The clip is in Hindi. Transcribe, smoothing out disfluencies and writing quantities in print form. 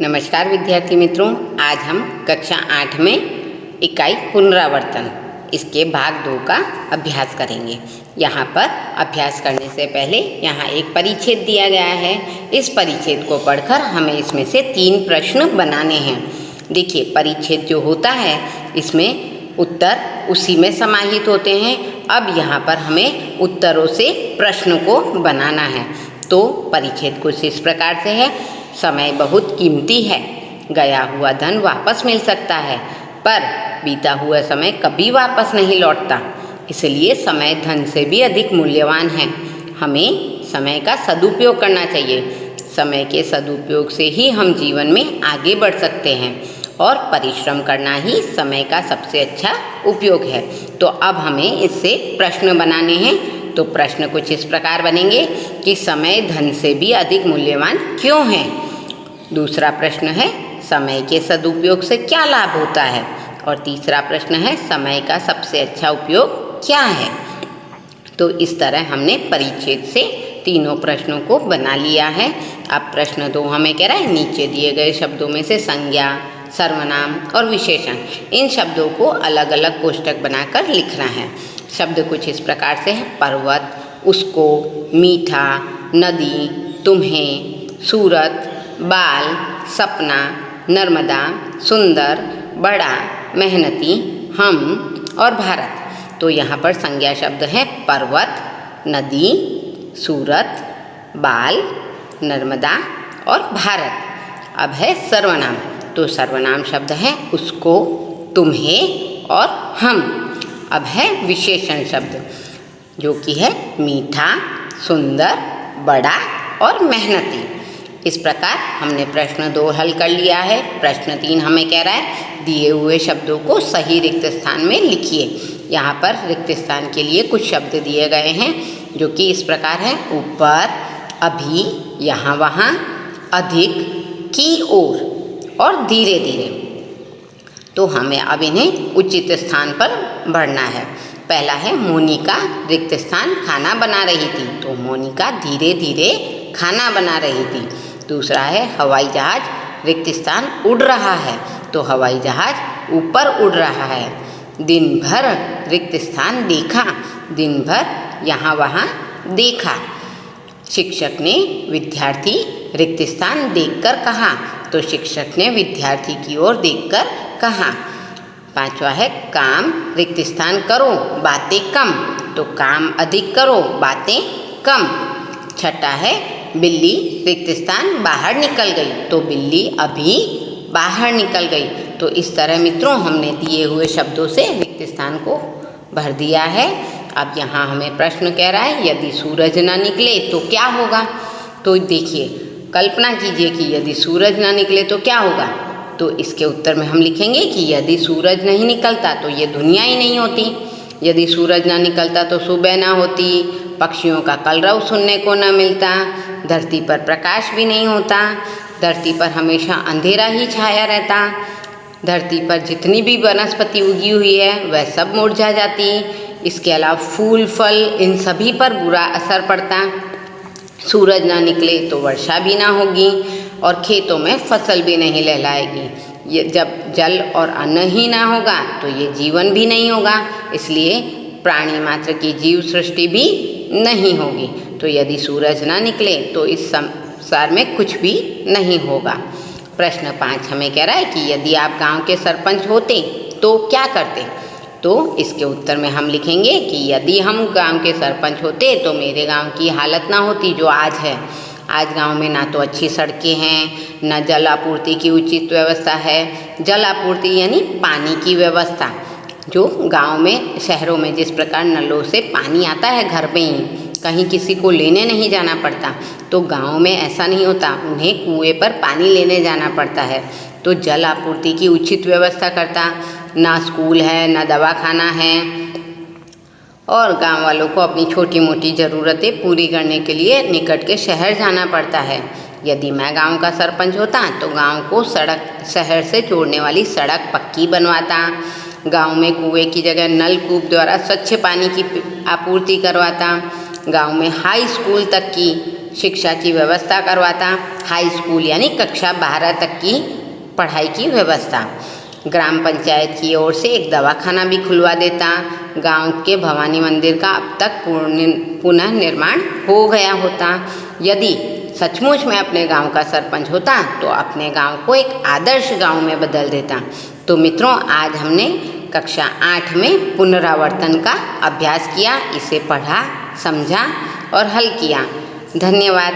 नमस्कार विद्यार्थी मित्रों, आज हम कक्षा 8 में इकाई पुनरावर्तन इसके भाग 2 का अभ्यास करेंगे। यहाँ पर अभ्यास करने से पहले यहाँ एक परिच्छेद दिया गया है। इस परिच्छेद को पढ़कर हमें इसमें से 3 प्रश्न बनाने हैं। देखिए, परिच्छेद जो होता है इसमें उत्तर उसी में समाहित होते हैं। अब यहाँ पर हमें उत्तरों से प्रश्न को बनाना है। तो परिच्छेद कुछ इस प्रकार से है। समय बहुत कीमती है, गया हुआ धन वापस मिल सकता है, पर बीता हुआ समय कभी वापस नहीं लौटता। इसलिए समय धन से भी अधिक मूल्यवान है। हमें समय का सदुपयोग करना चाहिए। समय के सदुपयोग से ही हम जीवन में आगे बढ़ सकते हैं और परिश्रम करना ही समय का सबसे अच्छा उपयोग है। तो अब हमें इससे प्रश्न बनाने हैं। तो प्रश्न कुछ इस प्रकार बनेंगे कि समय धन से भी अधिक मूल्यवान क्यों है। दूसरा प्रश्न है, समय के सदुपयोग से क्या लाभ होता है। और तीसरा प्रश्न है, समय का सबसे अच्छा उपयोग क्या है। तो इस तरह हमने परिच्छेद से तीनों प्रश्नों को बना लिया है। अब प्रश्न 2 हमें कह रहा है, नीचे दिए गए शब्दों में से संज्ञा, सर्वनाम और विशेषण, इन शब्दों को अलग अलग कोष्टक बनाकर लिखना है। शब्द कुछ इस प्रकार से है, पर्वत, उसको, मीठा, नदी, तुम्हें, सूरत, बाल, सपना, नर्मदा, सुंदर, बड़ा, मेहनती, हम और भारत। तो यहाँ पर संज्ञा शब्द है पर्वत, नदी, सूरत, बाल, नर्मदा और भारत। अब है सर्वनाम। तो सर्वनाम शब्द है उसको, तुम्हें और हम। अब है विशेषण शब्द, जो कि है मीठा, सुंदर, बड़ा और मेहनती। इस प्रकार हमने प्रश्न 2 हल कर लिया है। प्रश्न 3 हमें कह रहा है, दिए हुए शब्दों को सही रिक्त स्थान में लिखिए। यहाँ पर रिक्त स्थान के लिए कुछ शब्द दिए गए हैं, जो कि इस प्रकार हैं, ऊपर, अभी, यहाँ वहाँ, अधिक, की ओर और धीरे धीरे। तो हमें अब इन्हें उचित स्थान पर भरना है। पहला है, मोनिका रिक्त स्थान खाना बना रही थी। तो मोनिका धीरे धीरे खाना बना रही थी। दूसरा है, हवाई जहाज रिक्त स्थान उड़ रहा है। तो हवाई जहाज ऊपर उड़ रहा है। दिन भर रिक्त स्थान देखा, दिन भर यहाँ वहाँ देखा। शिक्षक ने विद्यार्थी रिक्त स्थान देखकर कहा। तो शिक्षक ने विद्यार्थी की ओर देखकर कहा। पांचवा है, काम रिक्त स्थान करो, बातें कम। तो काम अधिक करो, बातें कम। छठा है, बिल्ली रिक्त स्थान बाहर निकल गई। तो बिल्ली अभी बाहर निकल गई। तो इस तरह मित्रों हमने दिए हुए शब्दों से रिक्त स्थान को भर दिया है। अब यहाँ हमें प्रश्न कह रहा है, यदि सूरज ना निकले तो क्या होगा। तो देखिए, कल्पना कीजिए कि यदि सूरज ना निकले तो क्या होगा। तो इसके उत्तर में हम लिखेंगे कि यदि सूरज नहीं निकलता तो ये दुनिया ही नहीं होती। यदि सूरज ना निकलता तो सुबह ना होती, पक्षियों का कलरव सुनने को न मिलता, धरती पर प्रकाश भी नहीं होता, धरती पर हमेशा अंधेरा ही छाया रहता, धरती पर जितनी भी वनस्पति उगी हुई है वह सब मुरझा जाती। इसके अलावा फूल, फल, इन सभी पर बुरा असर पड़ता। सूरज ना निकले तो वर्षा भी ना होगी और खेतों में फसल भी नहीं लहलाएगी। ये जब जल और अन्न ही ना होगा तो ये जीवन भी नहीं होगा। इसलिए प्राणी मात्र की जीव सृष्टि भी नहीं होगी। तो यदि सूरज ना निकले तो इस संसार में कुछ भी नहीं होगा। प्रश्न 5 हमें कह रहा है कि यदि आप गांव के सरपंच होते तो क्या करते। तो इसके उत्तर में हम लिखेंगे कि यदि हम गांव के सरपंच होते तो मेरे गांव की हालत ना होती जो आज है। आज गांव में ना तो अच्छी सड़कें हैं, न जल आपूर्ति की उचित व्यवस्था है। जल आपूर्ति यानी पानी की व्यवस्था, जो गांव में, शहरों में जिस प्रकार नलों से पानी आता है घर में ही, कहीं किसी को लेने नहीं जाना पड़ता, तो गांव में ऐसा नहीं होता। उन्हें कुएं पर पानी लेने जाना पड़ता है। तो जल आपूर्ति की उचित व्यवस्था करता। ना स्कूल है, ना दवाखाना है, और गांव वालों को अपनी छोटी मोटी ज़रूरतें पूरी करने के लिए निकट के शहर जाना पड़ता है। यदि मैं गांव का सरपंच होता तो गांव को शहर से जोड़ने वाली सड़क पक्की बनवाता। गांव में कुएं की जगह नलकूप द्वारा स्वच्छ पानी की आपूर्ति करवाता। गांव में हाई स्कूल तक की शिक्षा की व्यवस्था करवाता। हाई स्कूल यानी कक्षा 12 तक की पढ़ाई की व्यवस्था। ग्राम पंचायत की ओर से एक दवाखाना भी खुलवा देता। गांव के भवानी मंदिर का अब तक पुनः निर्माण हो गया होता। यदि सचमुच मैं अपने गांव का सरपंच होता तो अपने गांव को एक आदर्श गांव में बदल देता। तो मित्रों, आज हमने कक्षा 8 में पुनरावर्तन का अभ्यास किया, इसे पढ़ा, समझा और हल किया। धन्यवाद।